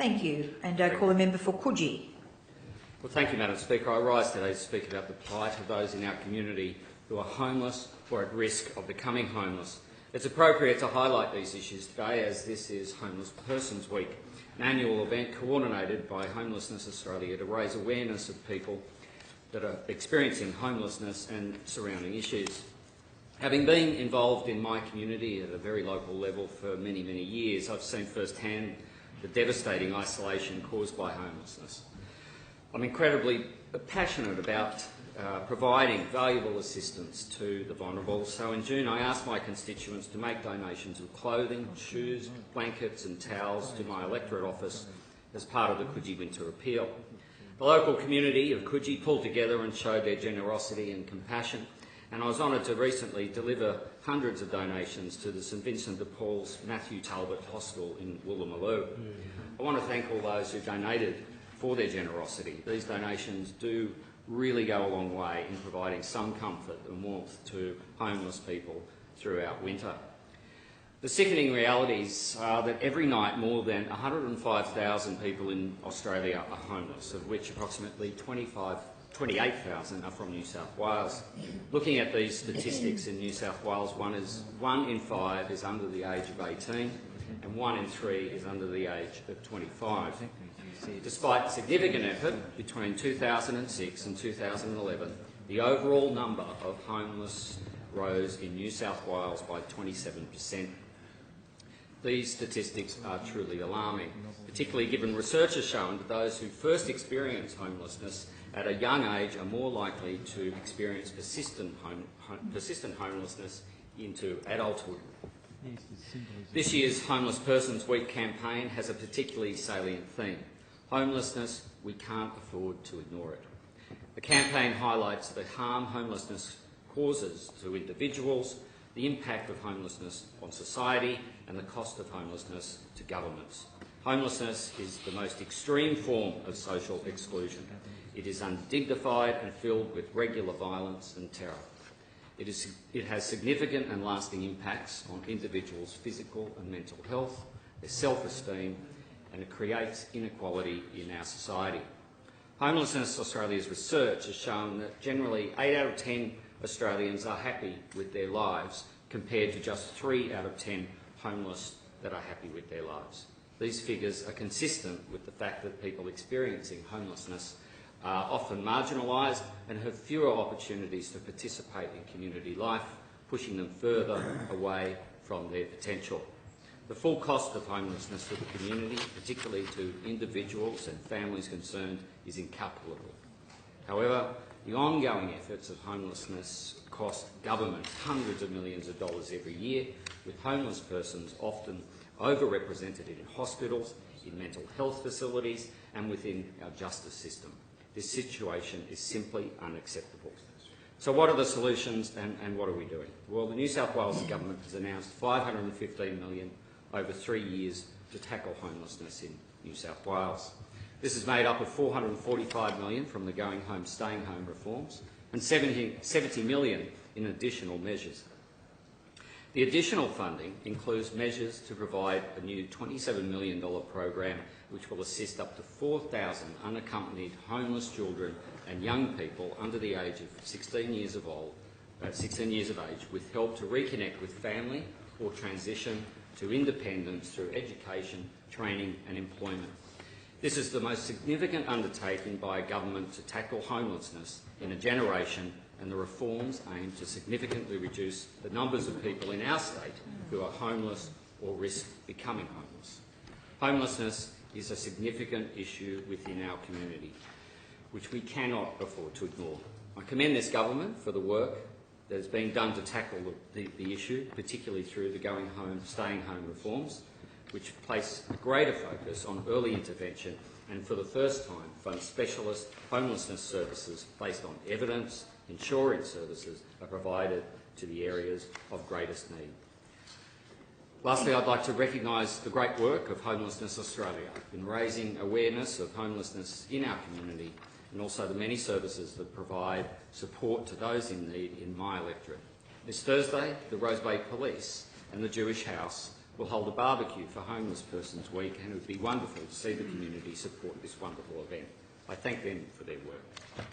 Thank you. And I call the member for Coogee. Well, thank you, Madam Speaker. I rise today to speak about the plight of those in our community who are homeless or at risk of becoming homeless. It's appropriate to highlight these issues today as this is Homeless Persons Week, an annual event coordinated by Homelessness Australia to raise awareness of people that are experiencing homelessness and surrounding issues. Having been involved in my community at a very local level for many, many years, I've seen firsthand the devastating isolation caused by homelessness. I'm incredibly passionate about providing valuable assistance to the vulnerable, so in June I asked my constituents to make donations of clothing, shoes, blankets and towels to my electorate office as part of the Coogee Winter Appeal. The local community of Coogee pulled together and showed their generosity and compassion, and I was honoured to recently deliver hundreds of donations to the St Vincent de Paul's Matthew Talbot Hostel in Woolloomooloo. I want to thank all those who donated for their generosity. These donations do really go a long way in providing some comfort and warmth to homeless people throughout winter. The sickening realities are that every night more than 105,000 people in Australia are homeless, of which approximately 28,000 are from New South Wales. Looking at these statistics in New South Wales, one in 5 is under the age of 18 and 1 in 3 is under the age of 25. Despite significant effort between 2006 and 2011, the overall number of homeless rose in New South Wales by 27%. These statistics are truly alarming, particularly given research has shown that those who first experience homelessness at a young age are more likely to experience persistent homelessness into adulthood. This year's Homeless Persons Week campaign has a particularly salient theme: homelessness, we can't afford to ignore it. The campaign highlights the harm homelessness causes to individuals, the impact of homelessness on society and the cost of homelessness to governments. Homelessness is the most extreme form of social exclusion. It is undignified and filled with regular violence and terror. It has significant and lasting impacts on individuals' physical and mental health, their self-esteem, and it creates inequality in our society. Homelessness Australia's research has shown that generally 8 out of 10 Australians are happy with their lives, compared to just 3 out of 10 homeless that are happy with their lives. These figures are consistent with the fact that people experiencing homelessness are often marginalised and have fewer opportunities to participate in community life, pushing them further away from their potential. The full cost of homelessness to the community, particularly to individuals and families concerned, is incalculable. However, the ongoing efforts of homelessness cost government hundreds of millions of dollars every year, with homeless persons often overrepresented in hospitals, in mental health facilities and within our justice system. This situation is simply unacceptable. So what are the solutions and what are we doing? Well, the New South Wales government has announced $515 million over 3 years to tackle homelessness in New South Wales. This is made up of $445 million from the Going Home, Staying Home reforms and $70 million in additional measures. The additional funding includes measures to provide a new $27 million program which will assist up to 4,000 unaccompanied homeless children and young people under the age of 16 years of age with help to reconnect with family or transition to independence through education, training and employment. This is the most significant undertaking by a government to tackle homelessness in a generation, and the reforms aim to significantly reduce the numbers of people in our state who are homeless or risk becoming homeless. Homelessness is a significant issue within our community, which we cannot afford to ignore. I commend this government for the work that has been done to tackle the issue, particularly through the Going Home, Staying Home reforms, which place a greater focus on early intervention and for the first time fund specialist homelessness services based on evidence, ensuring services are provided to the areas of greatest need. Lastly, I'd like to recognise the great work of Homelessness Australia in raising awareness of homelessness in our community, and also the many services that provide support to those in need in my electorate. This Thursday, the Rose Bay Police and the Jewish House will hold a barbecue for Homeless Persons Week, and it would be wonderful to see the community support this wonderful event. I thank them for their work.